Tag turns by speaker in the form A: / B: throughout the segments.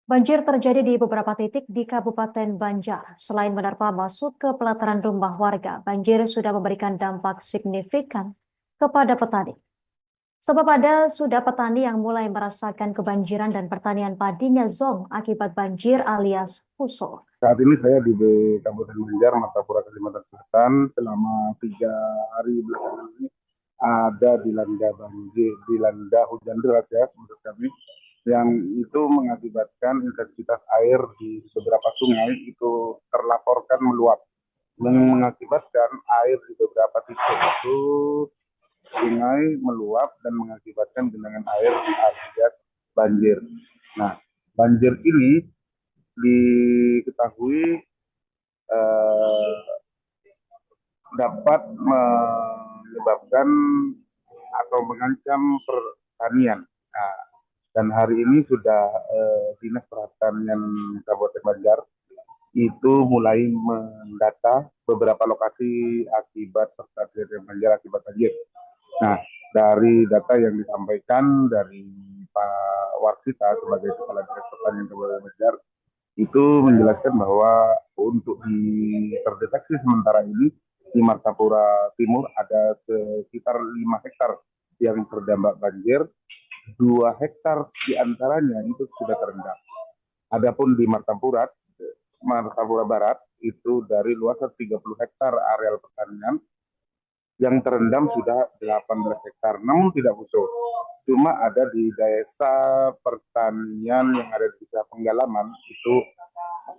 A: Banjir terjadi di beberapa titik di Kabupaten Banjar. Selain menerpa masuk ke pelataran rumah warga, banjir sudah memberikan dampak signifikan kepada petani. Sebab sudah petani yang mulai merasakan kebanjiran dan pertanian padinya zonk akibat banjir alias puso.
B: Saat ini saya di Kabupaten Banjar, Martapura, Kalimantan Selatan. Selama 3 hari belakangan ini ada dilanda banjir, dilanda hujan deras ya menurut kami, yang itu mengakibatkan intensitas air di beberapa sungai itu terlaporkan meluap, yang mengakibatkan air di beberapa titik itu sungai meluap dan mengakibatkan genangan air di alias banjir. Nah, banjir ini diketahui eh, dapat menyebabkan atau mengancam pertanian. Nah, dan hari ini sudah Dinas Pertanian Kabupaten Banjar itu mulai mendata beberapa lokasi akibat terjadinya banjir akibat banjir. Nah, dari data yang disampaikan dari Pak Warsita sebagai Kepala Dinas Pertanian Kabupaten Banjar itu menjelaskan bahwa untuk terdeteksi sementara ini di Martapura Timur ada sekitar 5 hektar yang terdampak banjir, 2 hektar diantaranya itu sudah terendam. Adapun di Martapura Barat itu dari luasan 30 hektar areal pertanian yang terendam sudah 18 hektar, namun tidak busuk. Cuma ada di desa pertanian yang ada di desa Penggalaman itu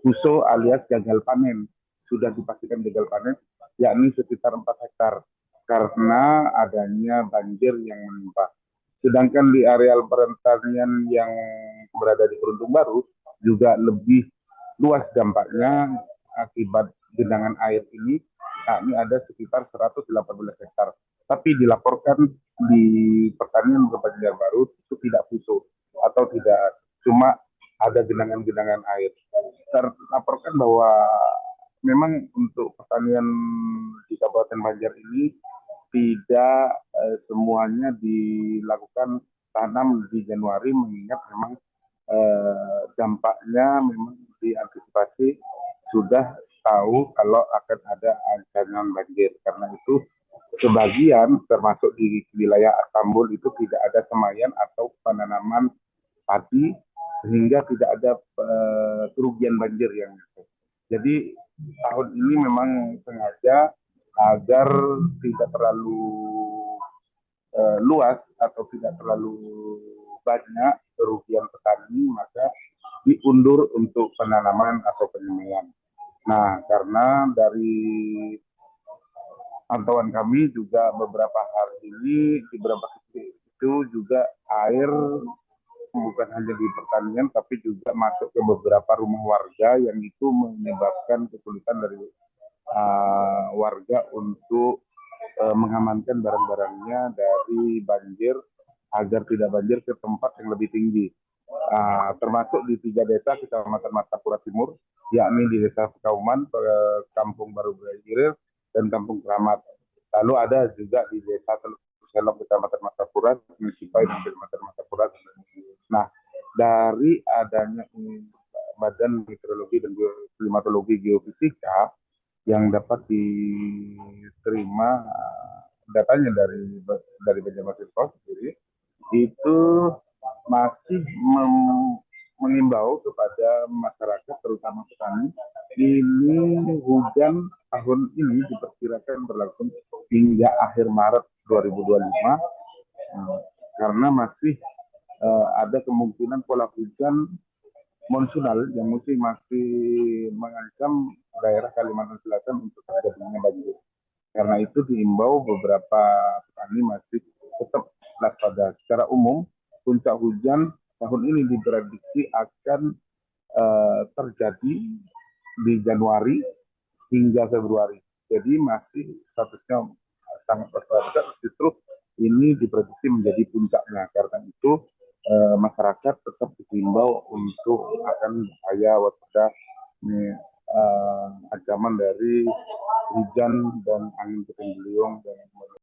B: busuk alias gagal panen. Sudah dipastikan gagal panen, yakni sekitar 4 hektar karena adanya banjir yang menimpa. Sedangkan di areal pertanian yang berada di Beruntung Baru juga lebih luas dampaknya akibat genangan air ini, yakni ada sekitar 118 hektar. Tapi dilaporkan di pertanian Banjar Baru itu tidak busuk atau tidak, cuma ada genangan-genangan air. Terlaporkan bahwa memang untuk pertanian di Kabupaten Banjar ini tidak semuanya dilakukan tanam di Januari, mengingat memang dampaknya memang diantisipasi, sudah tahu kalau akan ada ancaman banjir. Karena itu sebagian termasuk di wilayah Istanbul itu tidak ada semaian atau penanaman padi, sehingga tidak ada kerugian banjir yang itu. Jadi tahun ini memang sengaja agar tidak terlalu luas atau tidak terlalu banyak kerugian petani, maka diundur untuk penanaman atau penyemaian. Nah, karena dari pantauan kami juga beberapa hari ini di beberapa titik itu juga air bukan hanya di pertanian tapi juga masuk ke beberapa rumah warga, yang itu menyebabkan kesulitan dari warga untuk mengamankan barang-barangnya dari banjir agar tidak banjir ke tempat yang lebih tinggi. Termasuk di 3 desa Kecamatan Martapura Timur, yakni di Desa Pekauman, Kampung Baru Gilir, dan Kampung Keramat. Lalu ada juga di Desa Teluk Selok, Kecamatan Martapura, Misipai, dan Kecamatan Martapura. Nah, dari adanya Badan Meteorologi dan Klimatologi Geofisika yang dapat diterima datanya dari Banjarmasin sendiri, itu masih mengimbau kepada masyarakat terutama petani, ini hujan tahun ini diperkirakan berlangsung hingga akhir Maret 2025, karena masih ada kemungkinan pola hujan monsunal yang masih mengancam daerah Kalimantan Selatan untuk terjadinya banjir. Karena itu diimbau beberapa petani masih tetap waspada. Secara umum, puncak hujan tahun ini diprediksi akan terjadi di Januari hingga Februari. Jadi masih statusnya sangat waspada. Justru ini diprediksi menjadi puncaknya. Karena itu masyarakat tetap diimbau untuk akan bahaya waspada ini, ancaman dari hujan dan angin puting beliung dan